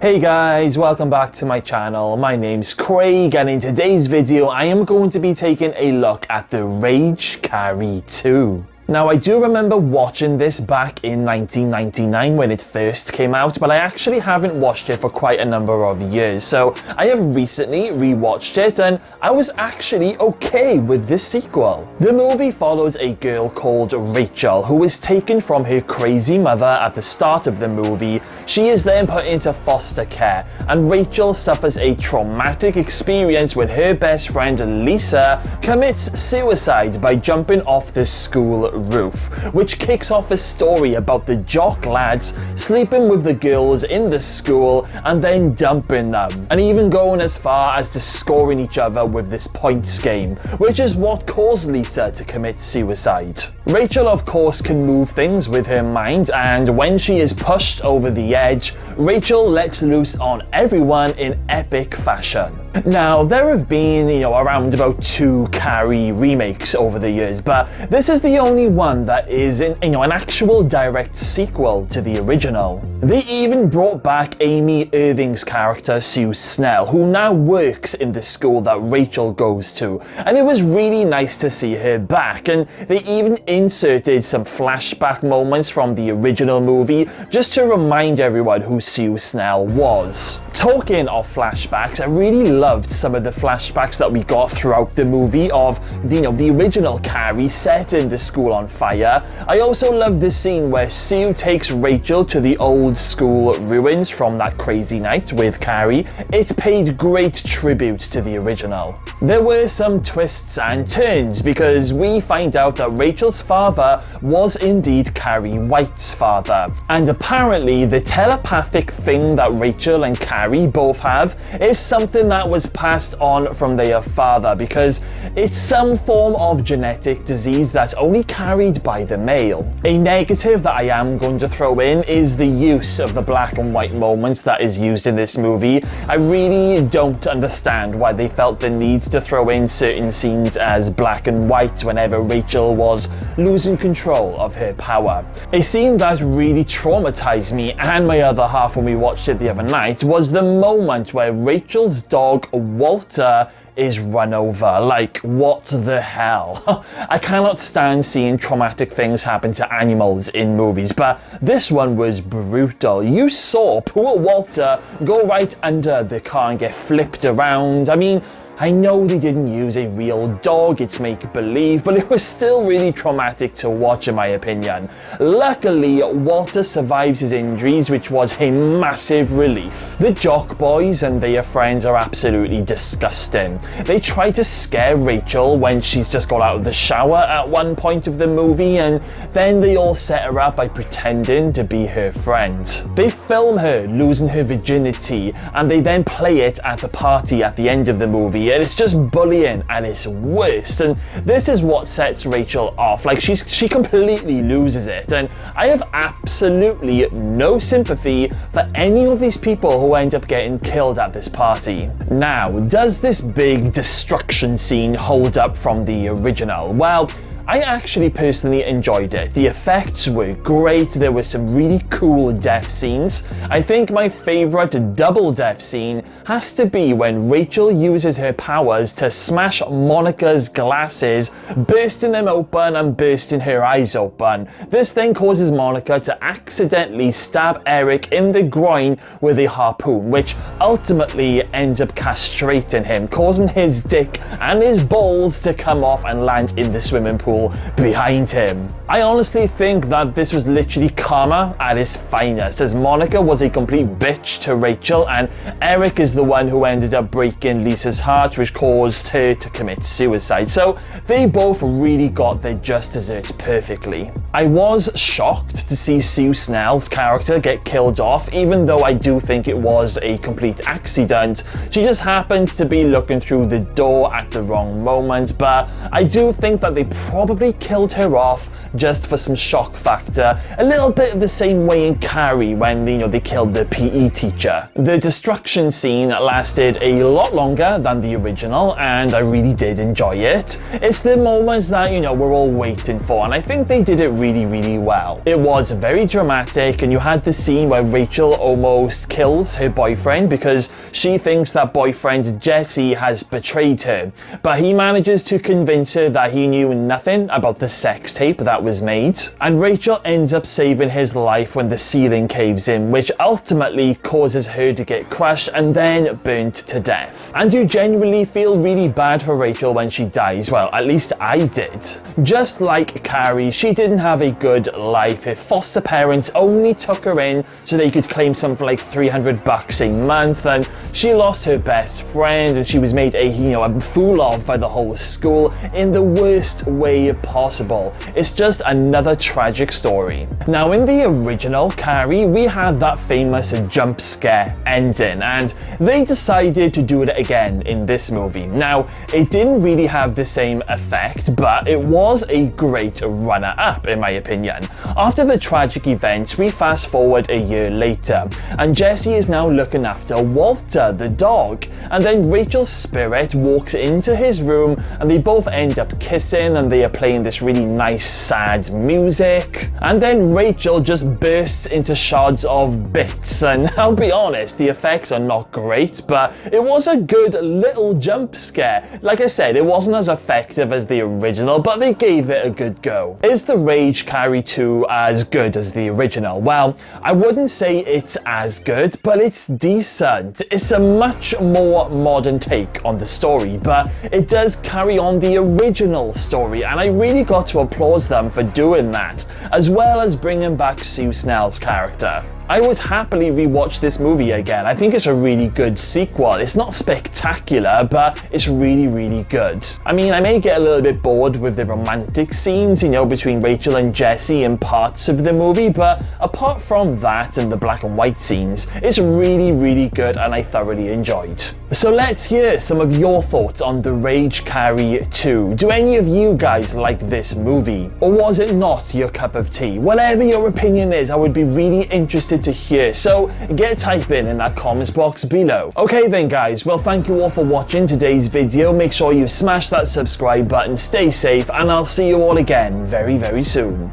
Hey guys, welcome back to my channel. My name's Craig, and in today's video I am going to be taking a look at the Rage Carrie 2. Now, I do remember watching this back in 1999 when it first came out, but I actually haven't watched it for quite a number of years. So I have recently rewatched it and I was actually okay with this sequel. The movie follows a girl called Rachel who is taken from her crazy mother at the start of the movie. She is then put into foster care, and Rachel suffers a traumatic experience when her best friend Lisa commits suicide by jumping off the school roof, which kicks off a story about the jock lads sleeping with the girls in the school and then dumping them, and even going as far as to scoring each other with this points game, which is what caused Lisa to commit suicide. Rachel, of course, can move things with her mind, and when she is pushed over the edge, Rachel lets loose on everyone in epic fashion. Now, there have been, around about 2 Carrie remakes over the years, but this is the only one that is an actual direct sequel to the original. They even brought back Amy Irving's character Sue Snell, who now works in the school that Rachel goes to, and it was really nice to see her back, and they even inserted some flashback moments from the original movie just to remind everyone who Sue Snell was. Talking of flashbacks, I really loved some of the flashbacks that we got throughout the movie of the original Carrie set in the school on fire. I also loved the scene where Sue takes Rachel to the old school ruins from that crazy night with Carrie. It paid great tribute to the original. There were some twists and turns because we find out that Rachel's father was indeed Carrie White's father, and apparently the telepathic thing that Rachel and Carrie both have is something that was passed on from their father, because it's some form of genetic disease that's only carried by the male. A negative that I am going to throw in is the use of the black and white moments that is used in this movie. I really don't understand why they felt the need to throw in certain scenes as black and white whenever Rachel was losing control of her power. A scene that really traumatized me and my other half when we watched it the other night was the moment where Rachel's dog Walter is run over. Like, what the hell? I cannot stand seeing traumatic things happen to animals in movies, but this one was brutal. You saw poor Walter go right under the car and get flipped around. I mean, I know they didn't use a real dog, it's make-believe, but it was still really traumatic to watch in my opinion. Luckily, Walter survives his injuries, which was a massive relief. The jock boys and their friends are absolutely disgusting. They try to scare Rachel when she's just got out of the shower at one point of the movie, and then they all set her up by pretending to be her friend. They film her losing her virginity, and they then play it at the party at the end of the movie. And it's just bullying at its worst, and this is what sets Rachel off. Like, she completely loses it, and I have absolutely no sympathy for any of these people who end up getting killed at this party. Now, does this big destruction scene hold up from the original? Well, I actually personally enjoyed it. The effects were great, there were some really cool death scenes. I think my favourite double death scene has to be when Rachel uses her powers to smash Monica's glasses, bursting them open and bursting her eyes open. This then causes Monica to accidentally stab Eric in the groin with a harpoon, which ultimately ends up castrating him, causing his dick and his balls to come off and land in the swimming pool behind him. I honestly think that this was literally karma at its finest, as Monica was a complete bitch to Rachel, and Eric is the one who ended up breaking Lisa's heart, which caused her to commit suicide. So they both really got their just desserts perfectly. I was shocked to see Sue Snell's character get killed off, even though I do think it was a complete accident. She just happened to be looking through the door at the wrong moment, but I do think that they probably killed her off just for some shock factor, a little bit the same way in Carrie when, they killed the PE teacher. The destruction scene lasted a lot longer than the original, and I really did enjoy it. It's the moments that, we're all waiting for, and I think they did it really, really well. It was very dramatic, and you had the scene where Rachel almost kills her boyfriend because she thinks that boyfriend Jesse has betrayed her, but he manages to convince her that he knew nothing about the sex tape that was made, and Rachel ends up saving his life when the ceiling caves in, which ultimately causes her to get crushed and then burnt to death. And you genuinely feel really bad for Rachel when she dies. Well, at least I did. Just like Carrie, she didn't have a good life. Her foster parents only took her in so they could claim something like $300 a month, and she lost her best friend, and she was made a fool of by the whole school in the worst way possible. It's just another tragic story. Now, in the original Carrie, we had that famous jump scare ending, and they decided to do it again in this movie. Now, it didn't really have the same effect, but it was a great runner-up in my opinion. After the tragic events, we fast forward a year later, and Jesse is now looking after Walter, the dog, and then Rachel's spirit walks into his room, and they both end up kissing, and they are playing this really nice sad music, and then Rachel just bursts into shards of bits, and I'll be honest, the effects are not great, but it was a good little jump scare. Like I said, it wasn't as effective as the original, but they gave it a good go. Is the Rage Carrie 2 as good as the original? Well, I wouldn't say it's as good, but it's decent. It's a much more modern take on the story, but it does carry on the original story, and I really got to applaud them for doing that, as well as bringing back Sue Snell's character. I would happily rewatch this movie again. I think it's a really good sequel. It's not spectacular, but it's really, really good. I mean, I may get a little bit bored with the romantic scenes, between Rachel and Jesse in parts of the movie, but apart from that and the black and white scenes, it's really, really good and I thoroughly enjoyed. So let's hear some of your thoughts on the Rage Carrie 2. Do any of you guys like this movie? Or was it not your cup of tea? Whatever your opinion is, I would be really interested to hear, so get typing in that comments box below. Okay then guys, well thank you all for watching today's video. Make sure you smash that subscribe button, stay safe, and I'll see you all again very, very soon.